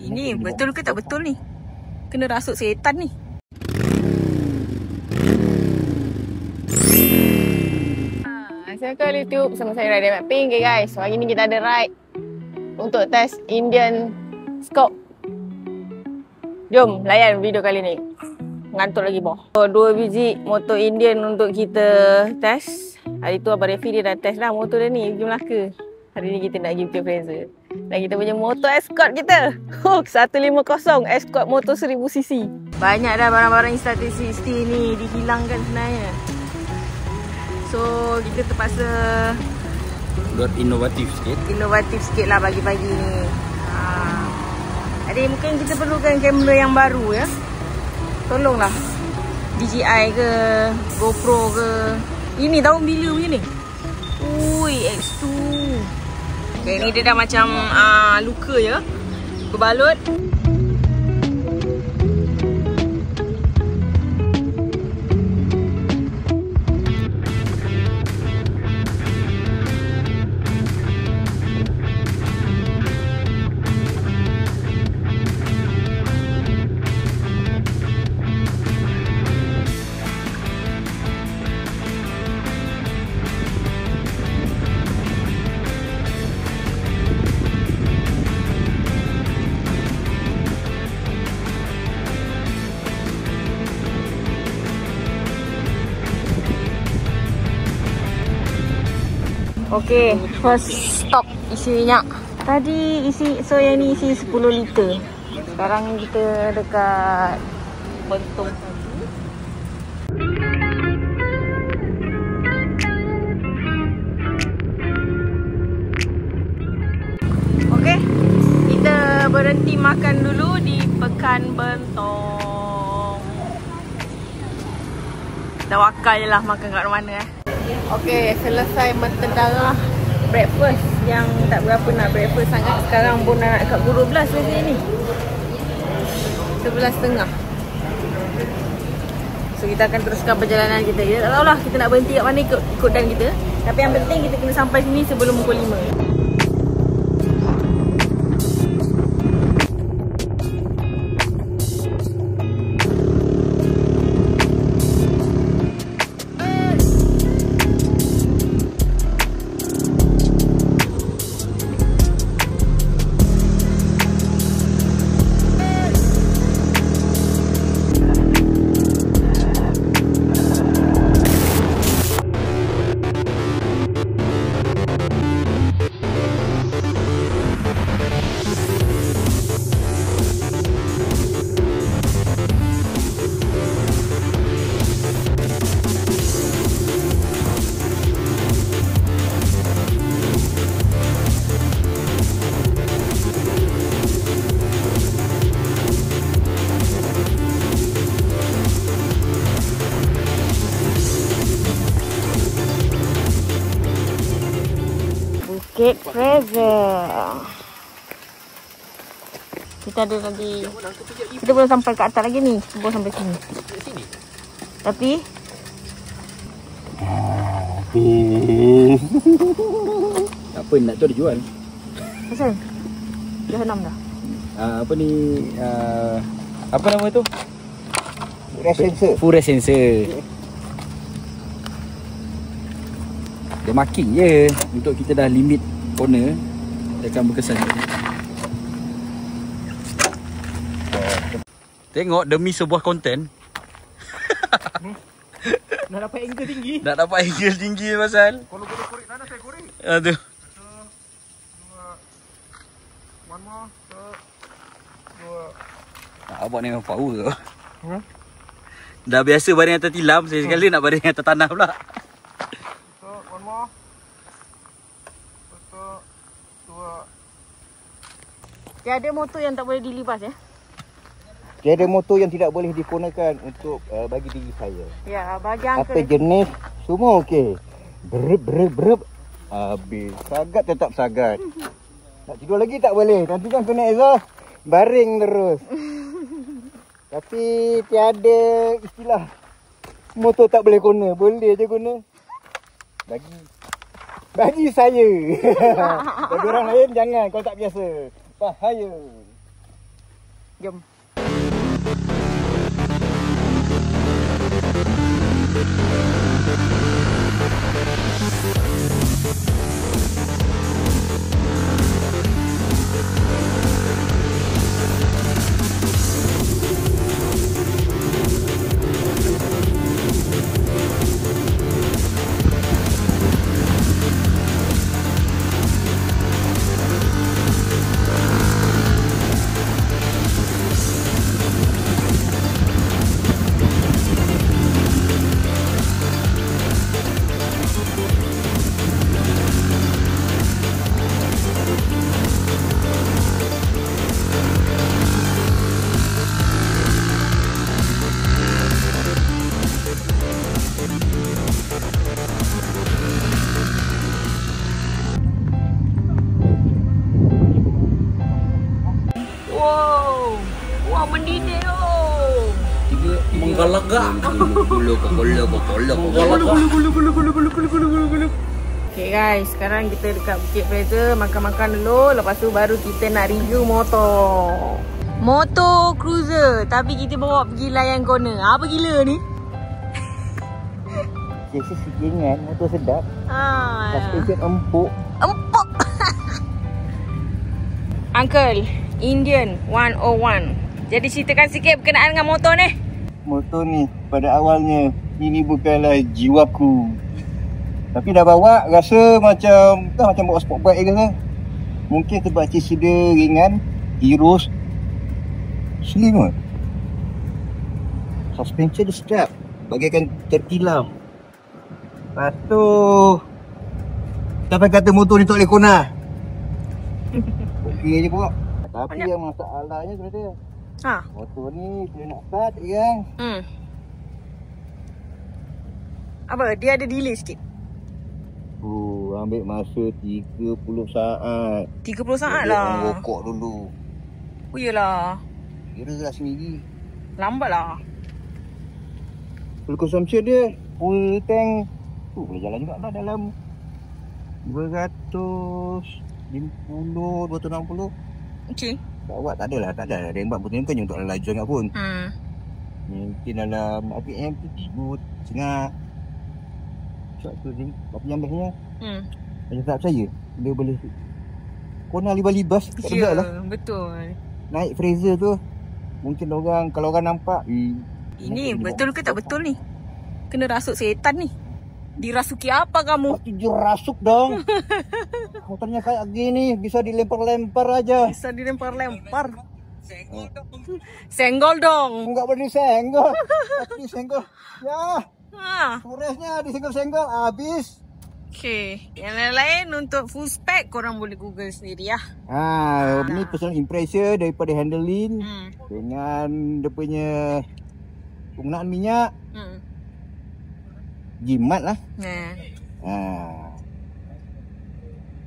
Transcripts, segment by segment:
Ini betul ke tak betul ni? Kena rasuk setan ni. Assalamualaikum YouTube, bersama saya Radia Mapping. Okay guys, hari ni kita ada ride untuk test Indian scope. Jom layan video kali ni. Ngantuk lagi boh. 2 biji motor Indian untuk kita test. Hari tu Abang Refi dia dah test dah motor dia ni pergi Melaka. Hari ni kita nak pergi Bukit Fraser. Dan kita punya motor Escort kita 150 Escort motor 1000cc. Banyak dah barang-barang Insta360 ni dihilangkan sebenarnya. So kita terpaksa buat inovatif sikit lah pagi-pagi ni. Jadi mungkin kita perlukan kamera yang baru ya. Tolonglah DJI ke GoPro ke. Ini tahun bila punya ni? Ui, X2. Okay, ni dia dah macam luka ya. Berbalut. Okay, first stop isi minyak. Tadi isi, so yang ni isi 10 liter. Sekarang kita dekat Bentong Satu. Okay, kita berhenti makan dulu di Pekan Bentong. Tawakal je lah makan kat mana Okay, selesai mentedara breakfast yang tak berapa nak breakfast sangat. Sekarang pun nak kat pukul 12 macam ni. 11.30. So kita akan teruskan perjalanan kita. Kita tak tahulah kita nak berhenti kat mana ikut dan kita. Tapi yang penting kita kena sampai sini sebelum pukul 5. Bukit Fraser. Kita ada lagi. Kita belum sampai ke atas lagi ni. Baru sampai sini. Tapi apa nak tu dijual? Pasal dah 6 dah. Apa ni apa nama tu? Full sensor. Dia marking je untuk kita dah limit corner. Dia akan berkesan. Tengok demi sebuah konten. Nak dapat angle tinggi. Nak dapat angle tinggi pasal. Kalau boleh korek sana saya korek. Aduh. One more. Dua. Abang ni memang power tu. Dah biasa baring atas tilam, saya sekali nak baring atas tanah pula. One more. Satu. Dua. tiada motor yang tak boleh dilipas ya. Tiada motor yang tidak boleh digunakan untuk bagi diri saya. Ya, bagi angka. Apa jenis, semua okey. Berep. Habis. Sagat tetap sagat. Nak tidur lagi tak boleh. Nanti kan kena exhaust. Baring terus. Tapi tiada istilah motor tak boleh guna. Boleh je guna. Bagi saya. Bagi orang lain jangan. Kau tak biasa. Bahaya. Jom. Wah, mendidih tu. Menggalagak. Okay guys, sekarang kita dekat Bukit Fraser, makan-makan dulu. Lepas tu baru kita nak review motor. Motor cruiser, tapi kita bawa pergi layan corner. Apa gila ni? Biasa segingan, motor sedap. Suspension empuk. Empuk. Uncle, Indian 101. Jadi ceritakan sikit berkenaan dengan motor ni. Motor ni pada awalnya ini bukanlah jiwaku. Tapi dah bawa rasa macam bawa sport bike ke. Mungkin sebab cc dia ringan, Heroes slim kot. Suspension dia sedap, bagaikan tertilam. Lepas tu sampai kata motor ni tak boleh kona. Okey je pun. Tapi yang masalahnya sebenarnya motor ni bila nak start kan. Apa? Dia ada delay sikit. Ambil masa 30 saat. 30 saat lah. Rokok dulu. Oh iyalah. Kira lah sendiri. Lambat lah. Full consumption dia full tank. Boleh jalan juga lah dalam 250, 260. Okey. Bawa tak adalah, tak ada. Rembat betul ni bukannya untuk laju sangat pun. Mungkin dalam RPM tu 1,500. Shot tu RPM biasanya. Macam tak percaya dia boleh kona libas-libas. Tak ada lah. Betul. Naik Fraser tu mungkin orang, kalau orang nampak ini betul ke tak betul ni? Kena rasuk setan ni. Dirasuki apa kamu? Pasti dirasuk dong. Motornya kayak gini bisa dilempar-lempar aja. Bisa dilempar-lempar. Senggol dong. Enggak boleh senggol. Tapi senggol. Ya. Suresnya disenggol-senggol habis. Okey. Yang lain-lain untuk full spec korang boleh Google sendiri ya. Ni personal impression daripada handling dengan dia punya penggunaan minyak. Jimat lah.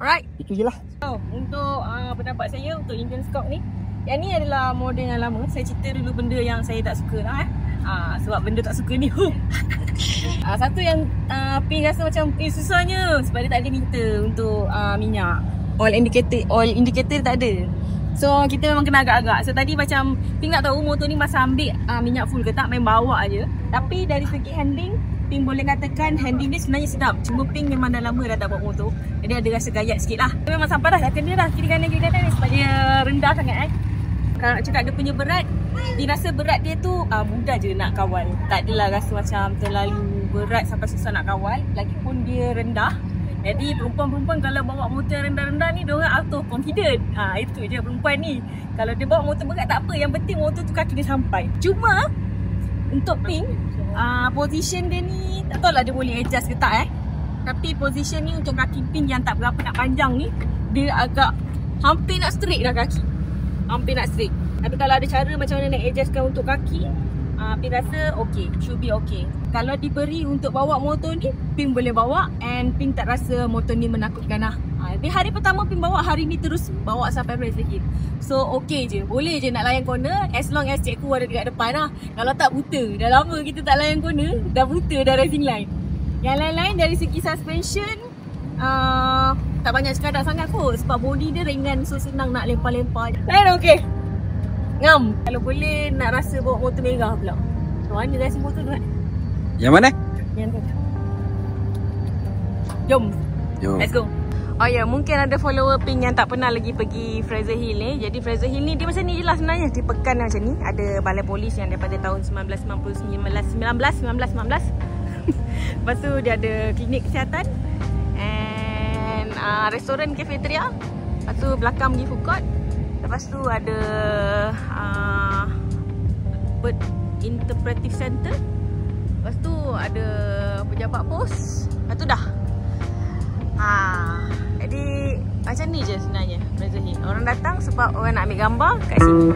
Alright. Itu je lah. So, untuk pendapat saya untuk Indian Scout ni, yang ni adalah model yang lama. Saya cerita dulu benda yang saya tak suka lah sebab benda tak suka ni. Satu yang Ping rasa macam susahnya sebab dia tak ada meter untuk minyak. Oil indicator tak ada. So kita memang kena agak-agak. So tadi macam Ping nak tahu motor ni masa ambil minyak full ke tak, main bawa aje. Tapi dari segi handling, Ping boleh katakan handling dia sebenarnya sedap. Cuma Ping memang dah lama dah tak bawa motor, jadi ada rasa gayat sikit lah. Memang sampai dah kena dah kiri kanan ni sebab dia rendah sangat Kalau nak cakap dia punya berat, dia rasa berat dia tu mudah je nak kawal. Tak adalah rasa macam terlalu berat sampai susah nak kawal. Lagipun dia rendah. Jadi perempuan-perempuan kalau bawa motor rendah-rendah ni, diorang out of confident. Itu je perempuan ni. Kalau dia bawa motor berat tak apa, yang penting motor tu kaki dia sampai. Cuma untuk Ping, position dia ni tak tahulah dia boleh adjust ke tak Tapi position ni untuk kaki Ping yang tak berapa nak panjang ni, dia agak hampir nak straight dah kaki. Hampir nak straight. Tapi kalau ada cara macam mana nak adjustkan untuk kaki, Ping rasa okay, should be okay. Kalau diberi untuk bawa motor ni, Ping boleh bawa and Ping tak rasa motor ni menakutkan lah. Di hari pertama Ping bawa, hari ni terus bawa sampai Fraser Hill. So okay je, boleh je nak layan corner as long as cikgu ada dekat depan lah. Kalau tak buta, dah lama kita tak layan corner, dah buta dah racing line. Yang lain-lain dari segi suspension, tak banyak cakap sangat kot sebab body dia ringan, so senang nak lempar-lempar. Lain okay. Ngam. Kalau boleh nak rasa bawa motor merah pula. Macam mana rasa motor tu kan? Yang mana? Yang tu. Jom. Jom. Let's go. Oh ya, mungkin ada follower Pink yang tak pernah lagi pergi Fraser Hill ni. Jadi Fraser Hill ni dia macam ni je lah sebenarnya. Di pekan macam ni. Ada balai polis yang daripada tahun 1919. Lepas tu dia ada klinik kesihatan. And restoran, cafeteria. Lepas tu belakang pergi food court. Lepas tu ada bird interpretive center. Lepas tu ada pejabat pos. Lepas tu dah. Jadi macam ni je sebenarnya Fraser Hill. Orang datang sebab orang nak ambil gambar kat sini.